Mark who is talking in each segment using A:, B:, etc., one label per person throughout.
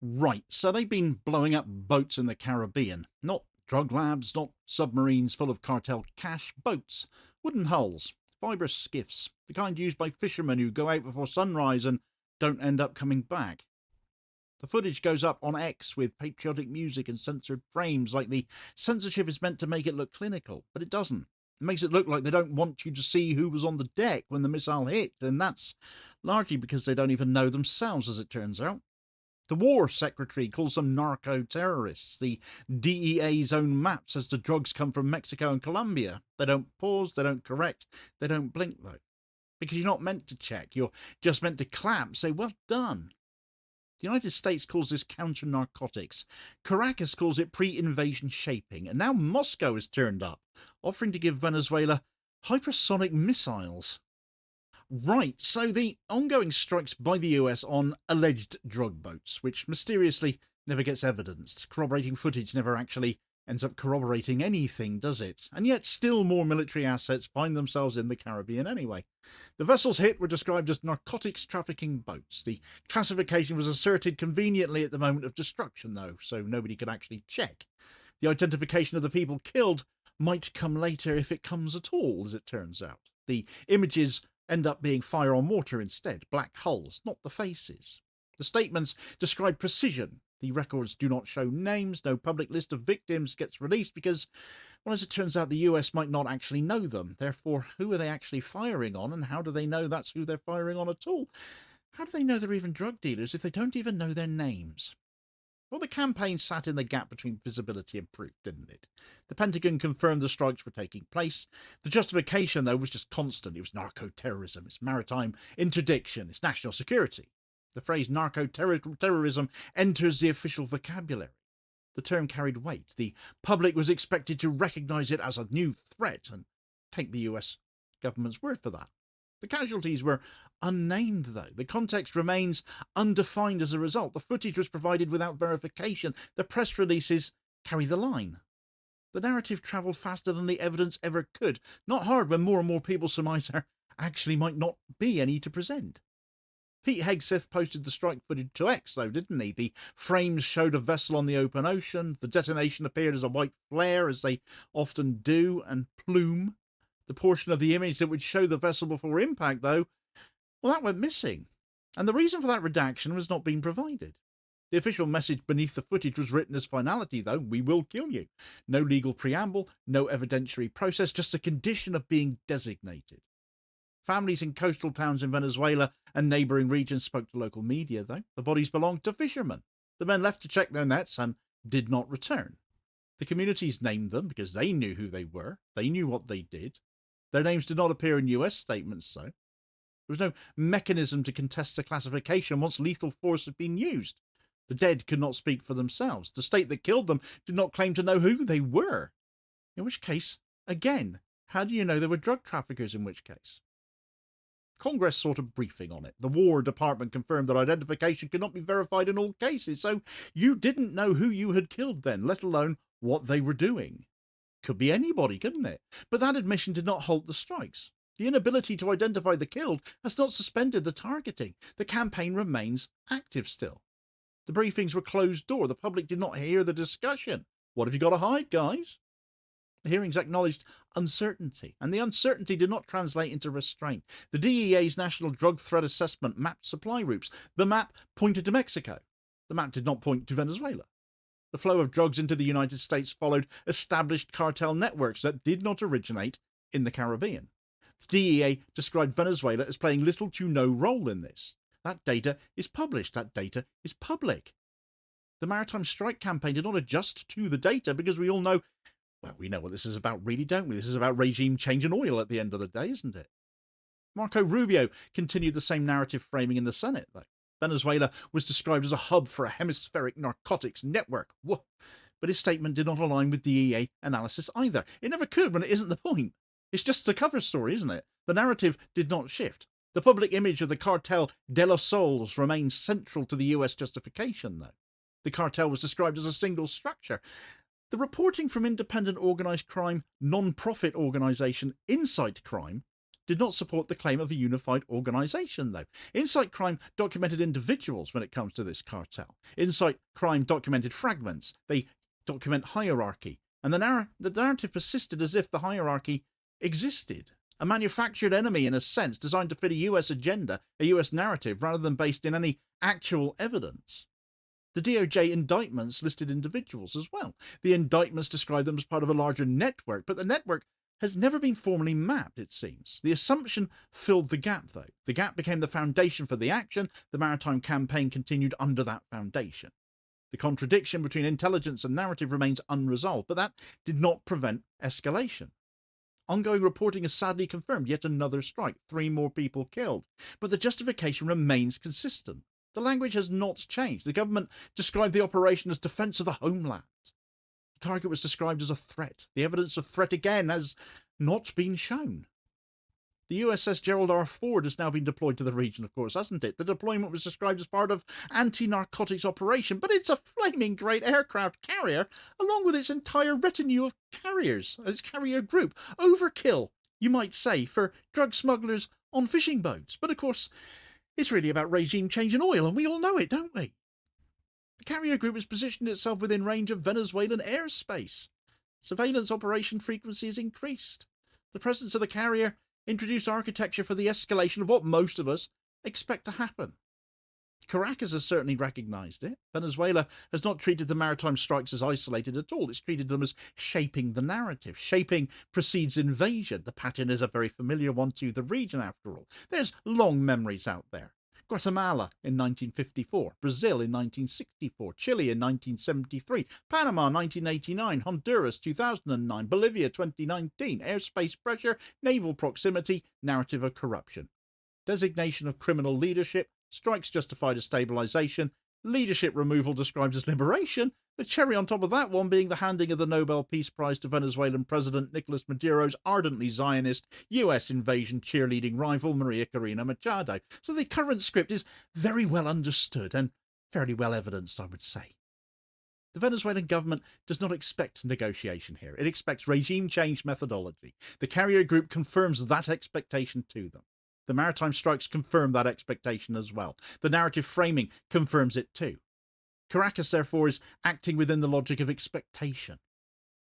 A: Right, so they've been blowing up boats in the Caribbean. Not drug labs, not submarines full of cartel cash, boats, wooden hulls, fibre skiffs, the kind used by fishermen who go out before sunrise and don't end up coming back. The footage goes up on X with patriotic music and censored frames, like the censorship is meant to make it look clinical, but it doesn't. It makes it look like they don't want you to see who was on the deck when the missile hit, and that's largely because they don't even know themselves, as it turns out. The War Secretary calls them narco-terrorists. The DEA's own map says the drugs come from Mexico and Colombia. They don't pause, they don't correct, they don't blink, though. Because you're not meant to check, you're just meant to clap, say, well done. The United States calls this counter-narcotics. Caracas calls it pre-invasion shaping. And now Moscow has turned up, offering to give Venezuela hypersonic missiles. Right, so the ongoing strikes by the US on alleged drug boats, which mysteriously never gets evidenced. Corroborating footage never actually ends up corroborating anything, does it? And yet still more military assets find themselves in the Caribbean anyway. The vessels hit were described as narcotics trafficking boats. The classification was asserted conveniently at the moment of destruction, though, so nobody could actually check. The identification of the people killed might come later, if it comes at all, as it turns out. The images end up being fire on water instead, black hulls, not the faces. The statements describe precision. The records do not show names. No public list of victims gets released because, well, as it turns out, the US might not actually know them. Therefore, who are they actually firing on, and how do they know that's who they're firing on at all? How do they know they're even drug dealers if they don't even know their names? Well, the campaign sat in the gap between visibility and proof, didn't it? The Pentagon confirmed the strikes were taking place. The justification, though, was just constant. It was narco-terrorism, it's maritime interdiction, it's national security. The phrase narco-terrorism enters the official vocabulary. The term carried weight. The public was expected to recognise it as a new threat and take the US government's word for that. The casualties were unnamed, though. The context remains undefined as a result. The footage was provided without verification. The press releases carry the line. The narrative travelled faster than the evidence ever could. Not hard when more and more people surmise there actually might not be any to present. Pete Hegseth posted the strike footage to X, though, didn't he? The frames showed a vessel on the open ocean. The detonation appeared as a white flare, as they often do, and plume. The portion of the image that would show the vessel before impact, though, well, that went missing. And the reason for that redaction was not being provided. The official message beneath the footage was written as finality, though: we will kill you. No legal preamble, no evidentiary process, just a condition of being designated. Families in coastal towns in Venezuela and neighbouring regions spoke to local media, though. The bodies belonged to fishermen. The men left to check their nets and did not return. The communities named them because they knew who they were. They knew what they did. Their names did not appear in US statements, though. There was no mechanism to contest the classification once lethal force had been used. The dead could not speak for themselves. The state that killed them did not claim to know who they were. In which case, again, how do you know they were drug traffickers in which case? Congress sought a briefing on it. The War Department confirmed that identification could not be verified in all cases, so you didn't know who you had killed then, let alone what they were doing. Could be anybody, couldn't it? But that admission did not halt the strikes. The inability to identify the killed has not suspended the targeting. The campaign remains active still. The briefings were closed door. The public did not hear the discussion. What have you got to hide, guys? The hearings acknowledged uncertainty, and the uncertainty did not translate into restraint. The DEA's National Drug Threat Assessment mapped supply routes. The map pointed to Mexico. The map did not point to Venezuela. The flow of drugs into the United States followed established cartel networks that did not originate in the Caribbean. The DEA described Venezuela as playing little to no role in this. That data is published. That data is public. The maritime strike campaign did not adjust to the data because we all know, well, we know what this is about, really, don't we? This is about regime change and oil at the end of the day, isn't it? Marco Rubio continued the same narrative framing in the Senate, though. Venezuela was described as a hub for a hemispheric narcotics network. Whoa. But his statement did not align with DEA analysis either. It never could when it isn't the point. It's just the cover story, isn't it? The narrative did not shift. The public image of the cartel de los Sols remains central to the US justification, though. The cartel was described as a single structure. The reporting from independent organised crime non-profit organisation Insight Crime did not support the claim of a unified organisation, though. Insight crime documented individuals when it comes to this cartel. Insight crime documented fragments. They document hierarchy. And the narrative persisted as if the hierarchy existed. A manufactured enemy, in a sense, designed to fit a US agenda, a US narrative, rather than based in any actual evidence. The DOJ indictments listed individuals as well. The indictments described them as part of a larger network, but the network has never been formally mapped, it seems. The assumption filled the gap, though. The gap became the foundation for the action. The maritime campaign continued under that foundation. The contradiction between intelligence and narrative remains unresolved, but that did not prevent escalation. Ongoing reporting has sadly confirmed yet another strike, 3 more people killed. But the justification remains consistent. The language has not changed. The government described the operation as defence of the homeland. The target was described as a threat. The evidence of threat again has not been shown. The USS Gerald R. Ford has now been deployed to the region, of course, hasn't it? The deployment was described as part of anti-narcotics operation, but it's a flaming great aircraft carrier, along with its entire retinue of carriers, its carrier group. Overkill, you might say, for drug smugglers on fishing boats. But of course, it's really about regime change in oil, and we all know it, don't we? The carrier group has positioned itself within range of Venezuelan airspace. Surveillance operation frequency has increased. The presence of the carrier introduced architecture for the escalation of what most of us expect to happen. Caracas has certainly recognised it. Venezuela has not treated the maritime strikes as isolated at all. It's treated them as shaping the narrative. Shaping precedes invasion. The pattern is a very familiar one to the region, after all. There's long memories out there. Guatemala in 1954, Brazil in 1964, Chile in 1973, Panama 1989, Honduras 2009, Bolivia 2019, airspace pressure, naval proximity, narrative of corruption. Designation of criminal leadership, strikes justified as stabilisation, leadership removal described as liberation, the cherry on top of that one being the handing of the Nobel Peace Prize to Venezuelan President Nicolas Maduro's ardently Zionist US invasion cheerleading rival Maria Corina Machado. So the current script is very well understood and fairly well evidenced, I would say. The Venezuelan government does not expect negotiation here. It expects regime change methodology. The carrier group confirms that expectation to them. The maritime strikes confirm that expectation as well. The narrative framing confirms it too. Caracas, therefore, is acting within the logic of expectation.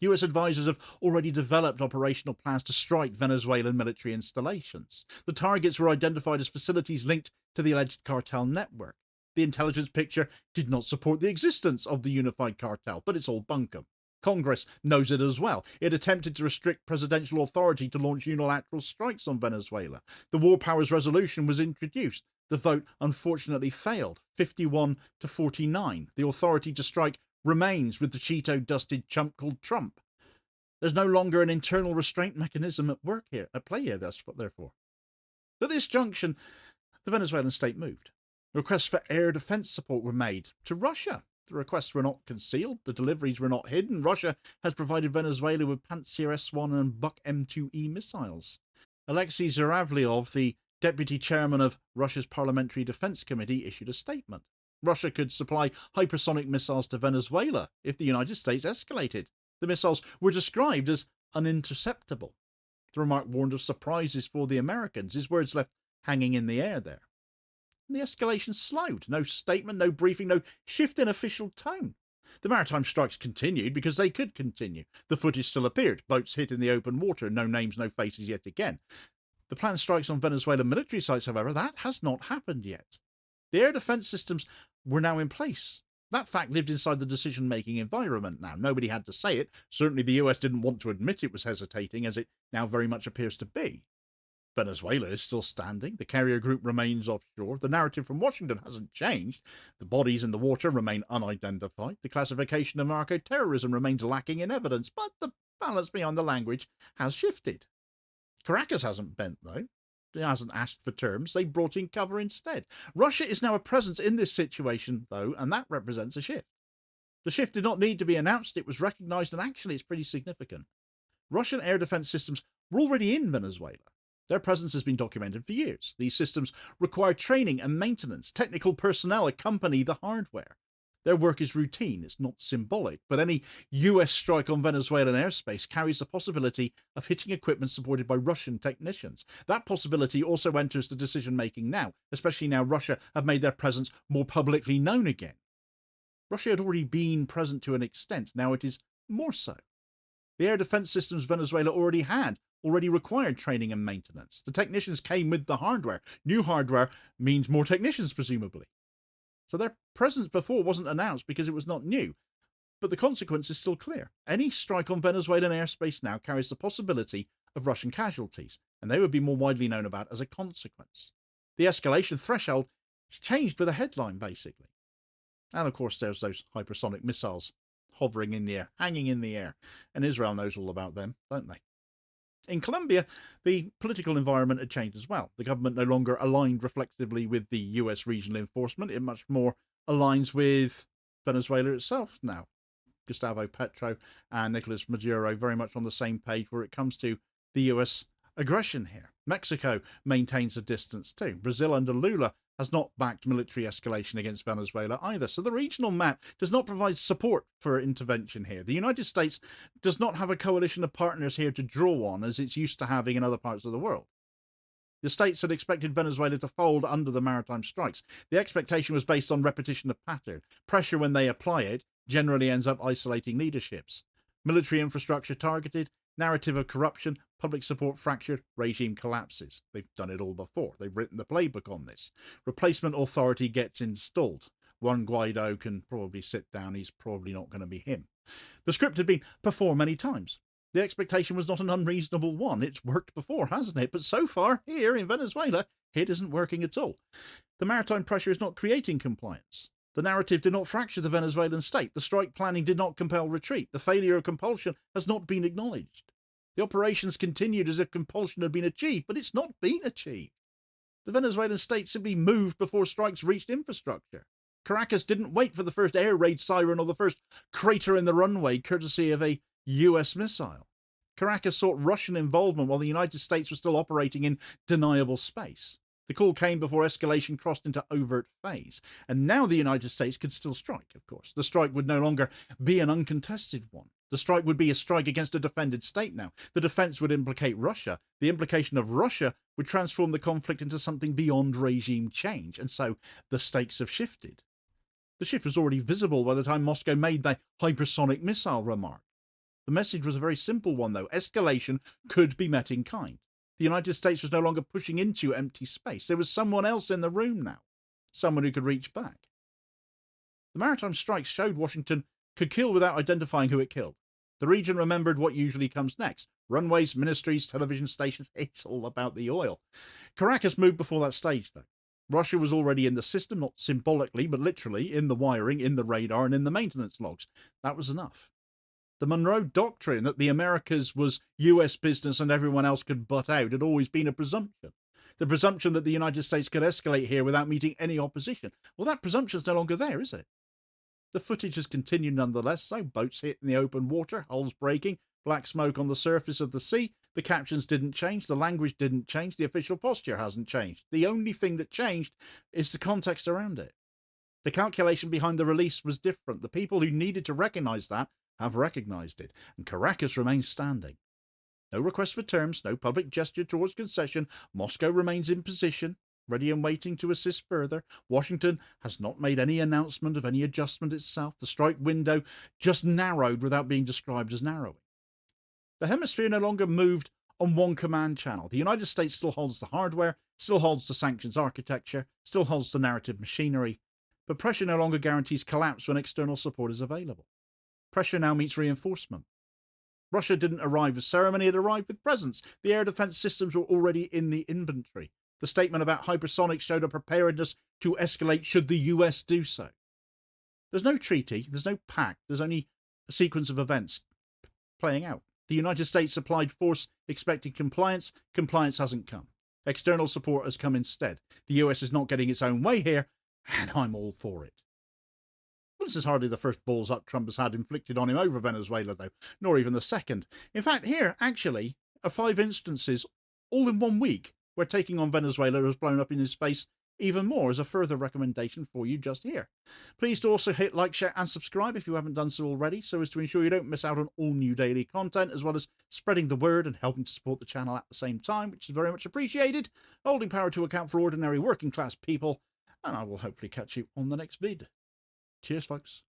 A: US advisors have already developed operational plans to strike Venezuelan military installations. The targets were identified as facilities linked to the alleged cartel network. The intelligence picture did not support the existence of the unified cartel, but it's all bunkum. Congress knows it as well. It attempted to restrict presidential authority to launch unilateral strikes on Venezuela. The War Powers Resolution was introduced. The vote unfortunately failed, 51-49. The authority to strike remains with the Cheeto-dusted chump called Trump. There's no longer an internal restraint mechanism at play here, therefore. At this junction, the Venezuelan state moved. Requests for air defense support were made to Russia. The requests were not concealed. The deliveries were not hidden. Russia has provided Venezuela with Pantsir S-1 and Buk M2E missiles. Alexei Zhuravlyov, the deputy chairman of Russia's Parliamentary Defense Committee, issued a statement. Russia could supply hypersonic missiles to Venezuela if the United States escalated. The missiles were described as uninterceptable. The remark warned of surprises for the Americans. His words left hanging in the air there. And the escalation slowed. No statement, no briefing, no shift in official tone. The maritime strikes continued because they could continue. The footage still appeared. Boats hit in the open water. No names, no faces yet again. The planned strikes on Venezuelan military sites, however, that has not happened yet. The air defence systems were now in place. That fact lived inside the decision-making environment now. Nobody had to say it. Certainly the US didn't want to admit it was hesitating, as it now very much appears to be. Venezuela is still standing. The carrier group remains offshore. The narrative from Washington hasn't changed. The bodies in the water remain unidentified. The classification of narco-terrorism remains lacking in evidence, but the balance behind the language has shifted. Caracas hasn't bent, though. It hasn't asked for terms. They brought in cover instead. Russia is now a presence in this situation, though, and that represents a shift. The shift did not need to be announced. It was recognised, and actually it's pretty significant. Russian air defence systems were already in Venezuela. Their presence has been documented for years. These systems require training and maintenance. Technical personnel accompany the hardware. Their work is routine, it's not symbolic, but any US strike on Venezuelan airspace carries the possibility of hitting equipment supported by Russian technicians. That possibility also enters the decision-making now, especially now Russia have made their presence more publicly known again. Russia had already been present to an extent, now it is more so. The air defense systems Venezuela already required training and maintenance. The technicians came with the hardware. New hardware means more technicians, presumably. So their presence before wasn't announced because it was not new. But the consequence is still clear. Any strike on Venezuelan airspace now carries the possibility of Russian casualties, and they would be more widely known about as a consequence. The escalation threshold is changed with a headline, basically. And of course there's those hypersonic missiles hovering in the air, hanging in the air, and Israel knows all about them, don't they? In Colombia, the political environment had changed as well. The government no longer aligned reflexively with the US regional enforcement. It much more aligns with Venezuela itself now. Gustavo Petro and Nicolas Maduro very much on the same page where it comes to the US aggression here. Mexico maintains a distance too. Brazil under Lula has not backed military escalation against Venezuela either. So the regional map does not provide support for intervention here. The United States does not have a coalition of partners here to draw on as it's used to having in other parts of the world. The states had expected Venezuela to fold under the maritime strikes. The expectation was based on repetition of pattern. Pressure when they apply it generally ends up isolating leaderships. Military infrastructure targeted, narrative of corruption, public support fractured, regime collapses. They've done it all before. They've written the playbook on this. Replacement authority gets installed. Juan Guaido can probably sit down. He's probably not going to be him. The script had been performed many times. The expectation was not an unreasonable one. It's worked before, hasn't it? But so far, here in Venezuela, it isn't working at all. The maritime pressure is not creating compliance. The narrative did not fracture the Venezuelan state. The strike planning did not compel retreat. The failure of compulsion has not been acknowledged. The operations continued as if compulsion had been achieved, but it's not been achieved. The Venezuelan state simply moved before strikes reached infrastructure. Caracas didn't wait for the first air raid siren or the first crater in the runway courtesy of a US missile. Caracas sought Russian involvement while the United States was still operating in deniable space. The call came before escalation crossed into overt phase. And now the United States could still strike, of course. The strike would no longer be an uncontested one. The strike would be a strike against a defended state now. The defense would implicate Russia. The implication of Russia would transform the conflict into something beyond regime change. And so the stakes have shifted. The shift was already visible by the time Moscow made the hypersonic missile remark. The message was a very simple one, though. Escalation could be met in kind. The United States was no longer pushing into empty space. There was someone else in the room now, someone who could reach back. The maritime strikes showed Washington could kill without identifying who it killed. The region remembered what usually comes next. Runways, ministries, television stations, it's all about the oil. Caracas moved before that stage, though. Russia was already in the system, not symbolically, but literally, in the wiring, in the radar, and in the maintenance logs. That was enough. The Monroe Doctrine that the Americas was US business and everyone else could butt out had always been a presumption. The presumption that the United States could escalate here without meeting any opposition. Well, that presumption's no longer there, is it? The footage has continued nonetheless, so boats hit in the open water, hulls breaking, black smoke on the surface of the sea. The captions didn't change, the language didn't change, the official posture hasn't changed. The only thing that changed is the context around it. The calculation behind the release was different. The people who needed to recognise that have recognised it, and Caracas remains standing. No request for terms, no public gesture towards concession. Moscow remains in position, ready and waiting to assist further. Washington has not made any announcement of any adjustment itself. The strike window just narrowed without being described as narrowing. The hemisphere no longer moved on one command channel. The United States still holds the hardware, still holds the sanctions architecture, still holds the narrative machinery, but pressure no longer guarantees collapse when external support is available. Pressure now meets reinforcement. Russia didn't arrive with ceremony, it arrived with presence. The air defense systems were already in the inventory. The statement about hypersonics showed a preparedness to escalate should the US do so. There's no treaty, there's no pact, there's only a sequence of events playing out. The United States supplied force expecting compliance. Compliance hasn't come. External support has come instead. The US is not getting its own way here, and I'm all for it. Well, this is hardly the first balls up Trump has had inflicted on him over Venezuela, though, nor even the second. In fact, here, actually, are 5 instances, all in 1 week, where taking on Venezuela has blown up in his face even more as a further recommendation for you just here. Please do also hit like, share and subscribe if you haven't done so already, so as to ensure you don't miss out on all new daily content, as well as spreading the word and helping to support the channel at the same time, which is very much appreciated. Holding power to account for ordinary working class people, and I will hopefully catch you on the next vid. Cheers, folks.